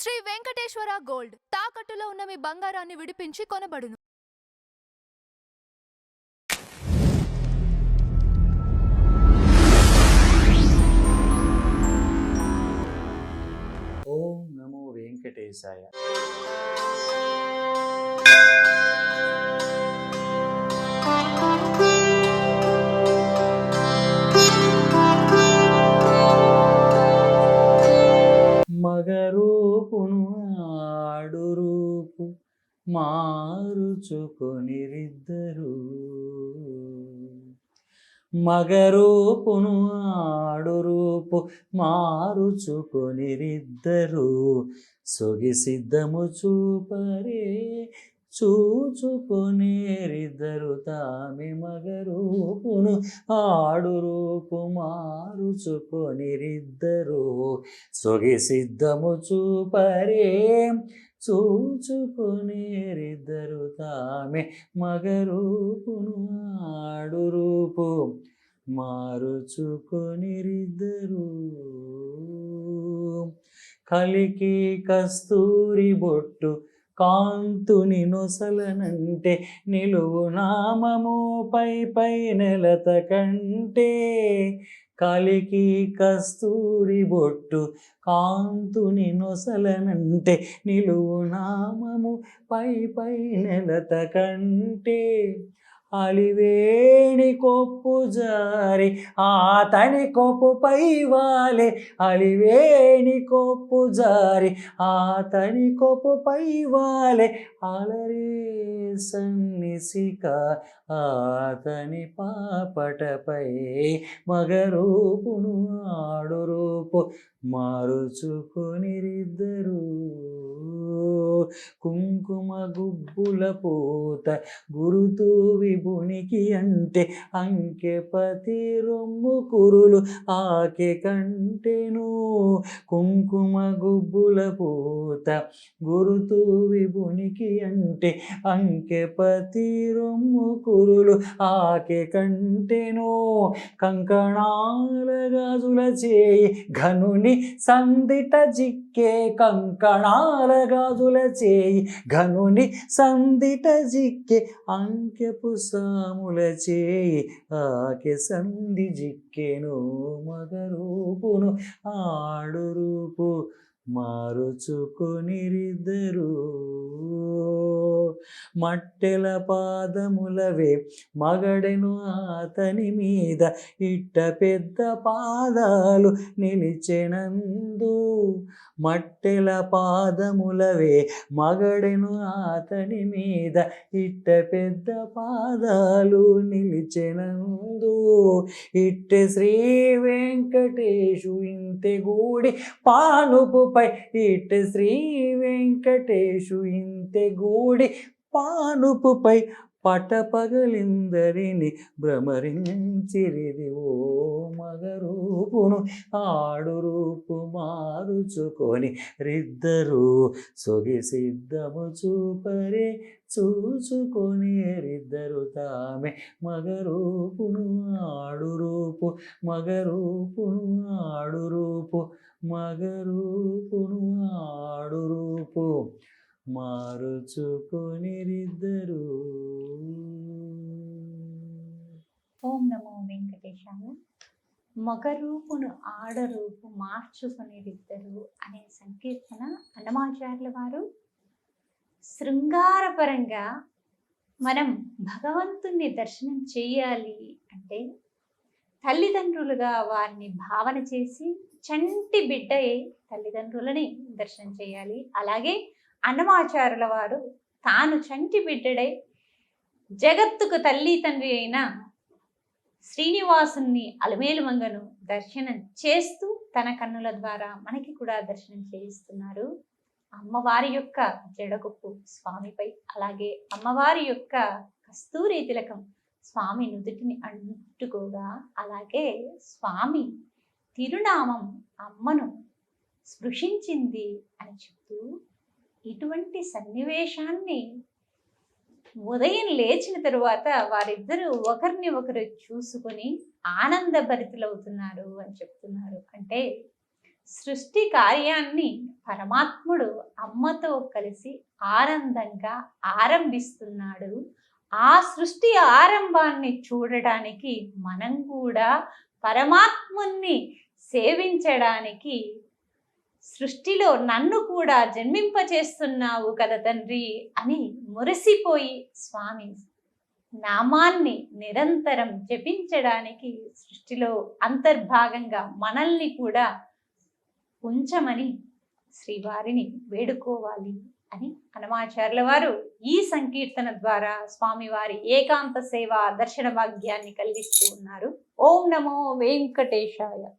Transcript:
Shri Venkateswara gold తాకట్టులో ఉన్న మీ బంగారాన్ని విడిపించి కొనబడును. ఓం నమో వెంకటేశాయ. మగరూపును ఆడు రూపు మారుచుకొనిరిద్దరు. మగరూపును ఆడు రూపు మారుచుకొనిరిద్దరు. సొగిసిద్దము చూపరే చూచుకొనేరిద్దరు తామె. మగరూపును ఆడు రూపు మారుచుకొనిరిద్దరు. సొగిసిద్దము చూపరే చూచుకొనేరిద్దరు తామె. మగరూపును ఆడు రూపు మారుచుకొనిరిద్దరు. కలికి కస్తూరి బొట్టు కాంతుని నొసలనంటే నిలువు నామము పై నెలత కంటే. కలికి కస్తూరి బొట్టు కాంతుని నొసలనంటే నిలువు నామము పై నెలత కంటే. అలివేణి కొప్పు జారి ఆతని కొప్పుపై వాలే. అలివేణి కొప్పు జారి ఆతని కొప్పుపై వాలే. అలరే సన్నిసిక ఆతని పాపటపై. మగరూపును ఆడు రూపు మారుచుకొనిరిద్దరు. కుంకుమ గుబ్బుల పూత గురుతూ విభునికి అంటే అంకెపతి రొమ్ము కురులు ఆకె కంటెను. కుంకుమ గుబ్బుల పూత గురుతూ విభునికి అంటే అంకెపతి రొమ్ము కురులు ఆకె కంటెను. కంకణాల గాజుల చేయి ఘనుని సందిట జిక్కే. కంకణాల గాజుల చేయి ఘనుని సందిట జిక్కే. అంకెపు సాముల చేయి ఆకె సంధి జిక్కెను. మగరూపును ఆడు రూపు మారుచుకొనిరిద్దరు. మట్టెల పాదములవే మగడెను ఆతని మీద. ఇట్ట పెద్ద పాదాలు నిలిచెనందు. మట్టెల పాదములవే మగడెను ఆతని మీద. ఇట్ట పెద్ద పాదాలు నిలిచెనందు. ఇట్టె శ్రీ వెంకటేశు ఇంతె గూడి పానుపుపై. ఇట్టె శ్రీ వెంకటేశు ఇంతె గూడి పానుపుపై. పటపగలిందరిని భ్రమరించిరిది. ఓ మగరూపును ఆడు రూపు మారుచుకొని రిద్దరు. సొగిసిద్దము చూపరే చూచుకొనేరిద్దరు తామె. మగరూపును ఆడు రూపు మగరూపును ఆడు రూపు మగరూపును ఆడు రూపు మారుచుకొనిరిద్దరు. ఓం నమో వెంకటేశాయ. మగరూపును ఆడరూపు మార్చుకొనిరిద్దరు అనే సంకీర్తన అన్నమాచార్యుల వారు శృంగారపరంగా మనం భగవంతుణ్ణి దర్శనం చేయాలి అంటే తల్లిదండ్రులుగా వారిని భావన చేసి చంటి బిడ్డయే తల్లిదండ్రులని దర్శనం చేయాలి. అలాగే అన్నమాచార్యుల వారు తాను చంటి బిడ్డడై జగత్తుకు తల్లి తండ్రి అయిన శ్రీనివాసుని అలమేలుమంగను దర్శనం చేస్తూ తన కన్నుల ద్వారా మనకి కూడా దర్శనం చేయిస్తున్నారు. అమ్మవారి యొక్క జడగొప్పు స్వామిపై, అలాగే అమ్మవారి యొక్క కస్తూరి తిలకం స్వామి నుదుటిని అంటుకోగా, అలాగే స్వామి తిరునామం అమ్మను స్పృశించింది అని చెప్తూ ఇటువంటి సన్నివేశాన్ని ఉదయం లేచిన తరువాత వారిద్దరూ ఒకరిని ఒకరు చూసుకొని ఆనందభరితులవుతున్నారు అని చెప్తున్నారు. అంటే సృష్టి కార్యాన్ని పరమాత్ముడు అమ్మతో కలిసి ఆనందంగా ఆరంభిస్తున్నాడు. ఆ సృష్టి ఆరంభాన్ని చూడడానికి మనం కూడా పరమాత్ముని సేవించడానికి సృష్టిలో నన్ను కూడా జన్మింపచేస్తున్నావు కదా తండ్రి అని మురిసిపోయి స్వామి నామాన్ని నిరంతరం జపించడానికి సృష్టిలో అంతర్భాగంగా మనల్ని కూడా ఉంచమని శ్రీవారిని వేడుకోవాలి అని హనుమాచార్యుల వారు ఈ సంకీర్తన ద్వారా స్వామివారి ఏకాంత సేవ దర్శన భాగ్యాన్ని కలిగిస్తూ ఉన్నారు. ఓం నమో వెంకటేశాయ.